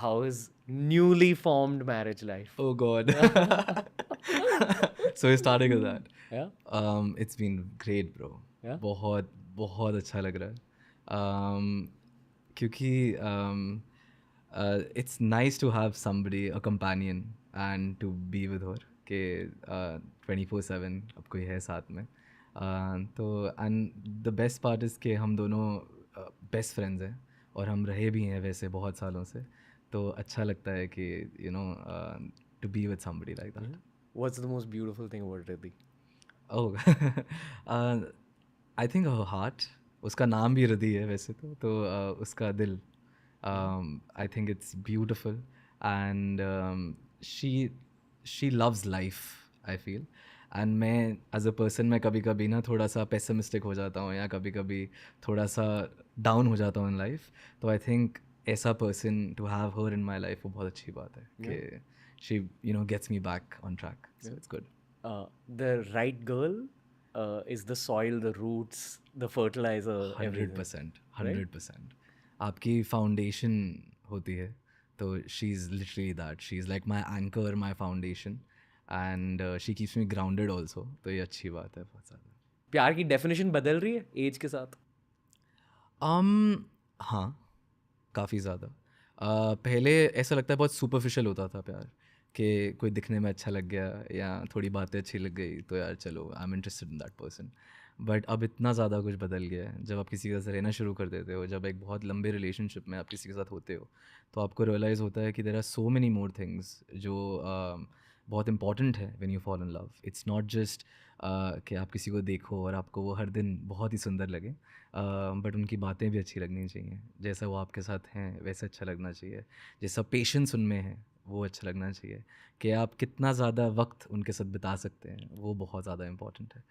how is newly formed marriage life? Oh God. So we're starting with that. Yeah. It's been great, bro. Yeah? बहुत बहुत अच्छा लग रहा है. क्योंकि it's nice to have somebody, a companion, and to be with her कि 24/7 अब कोई है साथ में. तो and the best part is कि हम दोनों बेस्ट फ्रेंड्स हैं और हम रहे भी हैं वैसे बहुत सालों से. तो अच्छा लगता है कि to be with somebody like that. What's the most beautiful thing about Riddhi? Oh, I think heart. उसका नाम भी हृदय है वैसे तो उसका दिल. I think it's beautiful and she loves life, I feel. And मैं एज अ पर्सन मैं कभी कभी ना थोड़ा सा पेसिमिस्टिक हो जाता हूँ या कभी कभी थोड़ा सा डाउन हो जाता हूँ इन लाइफ. तो आई थिंक ऐसा person to have her in my life वो बहुत अच्छी बात है कि she gets me back on track. So it's good. The right girl is the soil, the roots, the fertilizer, everything. 100%. 100%. आपकी foundation होती है तो she is literally that. She is like my anchor, my foundation, and she keeps me grounded also. तो ये अच्छी बात है बहुत ज़्यादा. प्यार की डेफिनेशन बदल रही है एज के साथ? हाँ, काफ़ी ज़्यादा. पहले ऐसा लगता है बहुत सुपरफिशियल होता था प्यार कि कोई दिखने में अच्छा लग गया या थोड़ी बातें अच्छी लग गई तो यार चलो I am interested in that person. But अब इतना ज़्यादा कुछ बदल गया है. जब आप किसी के साथ रहना शुरू कर देते हो, जब एक बहुत लंबे रिलेशनशिप में आप किसी के साथ होते हो, तो आपको रियलाइज़ होता है कि there are so many more things जो बहुत इंपॉर्टेंट है when you fall in love. It's not just कि आप किसी को देखो और आपको वो हर दिन बहुत ही सुंदर लगे, बट उनकी बातें भी अच्छी लगनी चाहिए. जैसा वो आपके साथ हैं वैसे अच्छा लगना चाहिए. जैसा पेशेंस उनमें है वो अच्छा लगना चाहिए. कि आप कितना ज़्यादा वक्त उनके साथ बिता सकते हैं वो बहुत ज़्यादा इम्पॉर्टेंट है.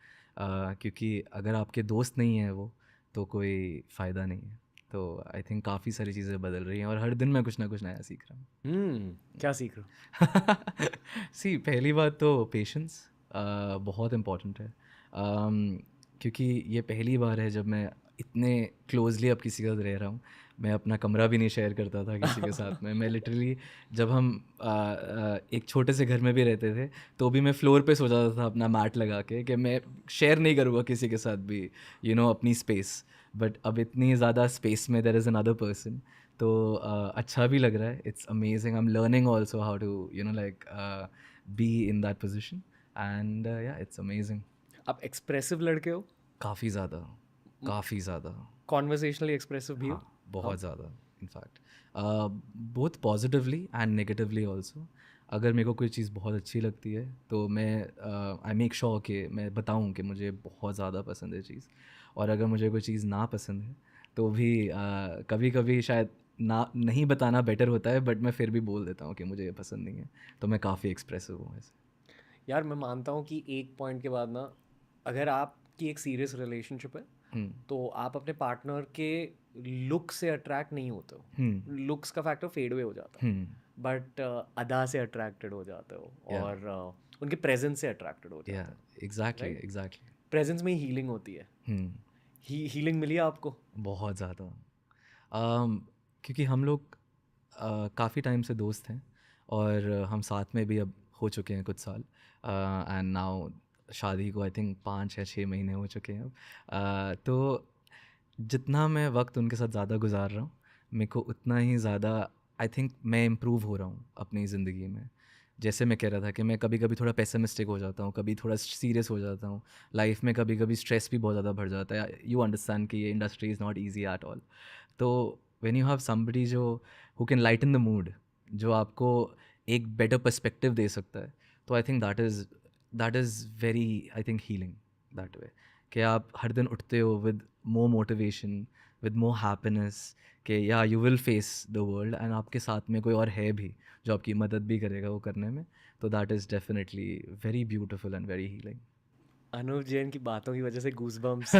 क्योंकि अगर आपके दोस्त नहीं हैं वो तो कोई फ़ायदा नहीं है. तो आई थिंक काफ़ी सारी चीज़ें बदल रही हैं और हर दिन मैं कुछ ना कुछ नया सीख रहा हूँ. क्या सीख रहे हो? सी पहली बात तो पेशेंस बहुत इम्पॉर्टेंट है. क्योंकि ये पहली बार है जब मैं इतने क्लोजली अब किसी के साथ रह रहा हूँ. मैं अपना कमरा भी नहीं शेयर करता था किसी के साथ में. मैं लिटरली जब हम एक छोटे से घर में भी रहते थे तो भी मैं फ्लोर पे सो जाता था अपना मैट लगा के कि मैं शेयर नहीं करूँगा किसी के साथ भी अपनी स्पेस. बट अब इतनी ज़्यादा स्पेस में देयर इज़ अनदर पर्सन. तो अच्छा भी लग रहा है. It's amazing. I am learning also how to like be in that position and yeah it's amazing. आप एक्सप्रेसिव लड़के हो? काफ़ी ज़्यादा. कॉन्वर्सेशनली एक्सप्रेसिव भी हो? हाँ, बहुत ज़्यादा in fact. Both positively and negatively also. अगर मेरे को कोई चीज़ बहुत अच्छी लगती है तो मैं आई मेक श्योर कि मैं बताऊँ कि मुझे बहुत ज़्यादा पसंद है चीज़. और अगर मुझे कोई चीज़ ना पसंद है तो भी कभी कभी शायद ना नहीं बताना बेटर होता है, बट मैं फिर भी बोल देता हूँ कि मुझे ये पसंद नहीं है. तो मैं काफ़ी एक्सप्रेसिव हूँ ऐसे. यार मैं मानता हूँ कि एक पॉइंट के बाद ना, अगर आपकी एक सीरियस रिलेशनशिप है तो आप अपने पार्टनर के लुक से अट्रैक्ट नहीं होते हो. लुक्स का फैक्टर फेड अवे हो जाता है, बट अदा से अट्रैक्टेड हो जाते हो और उनके प्रेजेंस से अट्रैक्टेड हो जाते हो. एग्जैक्टली. प्रेजेंस में ही हीलिंग होती है. हीलिंग मिली है आपको? बहुत ज़्यादा. क्योंकि हम लोग काफ़ी टाइम से दोस्त हैं और हम साथ में भी अब हो चुके हैं कुछ साल. एंड नाउ शादी को आई थिंक 5 या 6 महीने हो चुके हैं अब. तो जितना मैं वक्त उनके साथ ज़्यादा गुजार रहा हूँ मेरे को उतना ही ज़्यादा आई थिंक मैं इम्प्रूव हो रहा हूँ अपनी ज़िंदगी में. जैसे मैं कह रहा था कि मैं कभी कभी थोड़ा पेसिमिस्टिक हो जाता हूँ, कभी थोड़ा सीरियस हो जाता हूँ लाइफ में. कभी कभी स्ट्रेस भी बहुत ज़्यादा बढ़ जाता है. यू अंडरस्टैंड कि ये industry is not easy at all. तो व्हेन यू हैव समबडी जो who can lighten the mood, जो आपको एक बेटर पर्सपेक्टिव दे सकता है, तो I think that is very I think healing that way. कि आप हर दिन उठते हो with more motivation, with more happiness कि या you will face the world and आपके साथ में कोई और है भी जो आपकी मदद भी करेगा वो करने में. तो that is definitely very beautiful and very healing. Anoop Jain की बातों की वजह से गूज़बम्प्स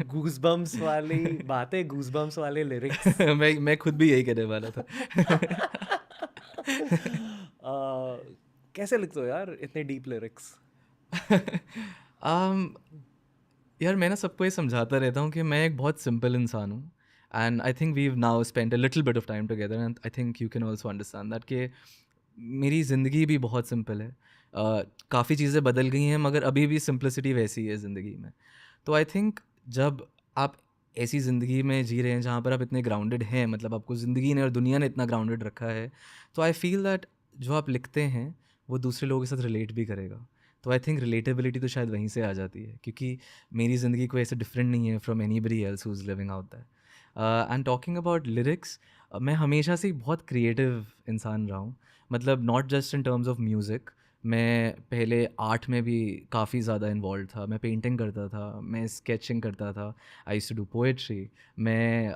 गूज़बम्प्स वाली बातें, गूज़बम्प्स वाले लिरिक्स. मैं खुद भी यही कहने वाला था. कैसे लिखते हो यार इतने डीप लिरिक्स? यार मैं ना सबको ये समझाता रहता हूँ कि मैं एक बहुत सिंपल इंसान हूँ And I think we've now spent a little bit of time together, and I think you can also understand that कि मेरी ज़िंदगी भी बहुत सिंपल है. काफ़ी चीज़ें बदल गई हैं मगर अभी भी सिंप्लिसिटी वैसी है ज़िंदगी में. तो आई थिंक जब आप ऐसी ज़िंदगी में जी रहे हैं जहाँ पर आप इतने ग्राउंडेड हैं, मतलब आपको ज़िंदगी ने और दुनिया ने इतना ग्राउंडेड रखा है, तो आई फील दैट जो आप लिखते हैं वो दूसरे लोगों के साथ रिलेट भी करेगा. तो आई थिंक रिलेटेबिलिटी तो शायद वहीं से आ जाती है, क्योंकि मेरी ज़िंदगी कोई ऐसे डिफरेंट नहीं है from anybody else who is living out that. And talking about lyrics, मैं हमेशा से एक बहुत क्रिएटिव इंसान रहा हूँ. मतलब not just in terms of music, मैं पहले आर्ट में भी काफ़ी ज़्यादा इन्वॉल्व था. मैं पेंटिंग करता था, मैं स्केचिंग करता था, I used to do poetry. मैं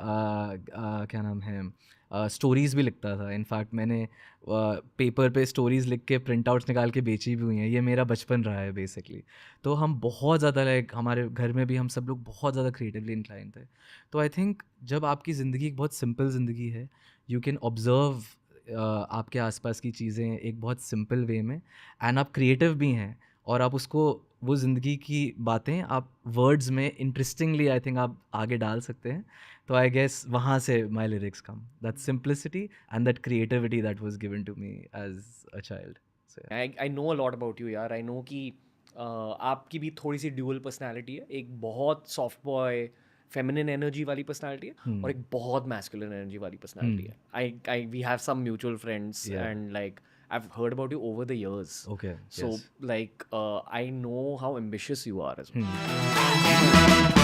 क्या नाम है, स्टोरीज़ भी लिखता था. इनफैक्ट मैंने पेपर पे स्टोरीज़ लिख के प्रिंट आउट्स निकाल के बेची भी हुई हैं. ये मेरा बचपन रहा है बेसिकली. तो हम बहुत ज़्यादा लाइक हमारे घर में भी हम सब लोग बहुत ज़्यादा क्रिएटिवली इंक्लाइन थे. तो आई थिंक जब आपकी ज़िंदगी एक बहुत सिंपल ज़िंदगी है, यू कैन ऑब्ज़र्व आपके आसपास की चीज़ें एक बहुत सिंपल वे में, एंड आप क्रिएटिव भी हैं और आप उसको वो ज़िंदगी की बातें आप वर्ड्स में इंटरेस्टिंगली आई थिंक आप आगे डाल सकते हैं. तो आई गेस वहाँ से my lyrics come, that simplicity and that creativity that was given to me as a child. I know a lot about you यार. आई नो कि आपकी भी थोड़ी सी ड्यूअल पर्सनैलिटी है. एक बहुत सॉफ्ट बॉय फेमिनिन एनर्जी वाली पर्सनैलिटी है और एक बहुत मैस्कुलिन एनर्जी वाली पर्सनैलिटी है. I we have some mutual friends and like I've heard about you over the years. Okay. So Yes. like I know how ambitious you are as well.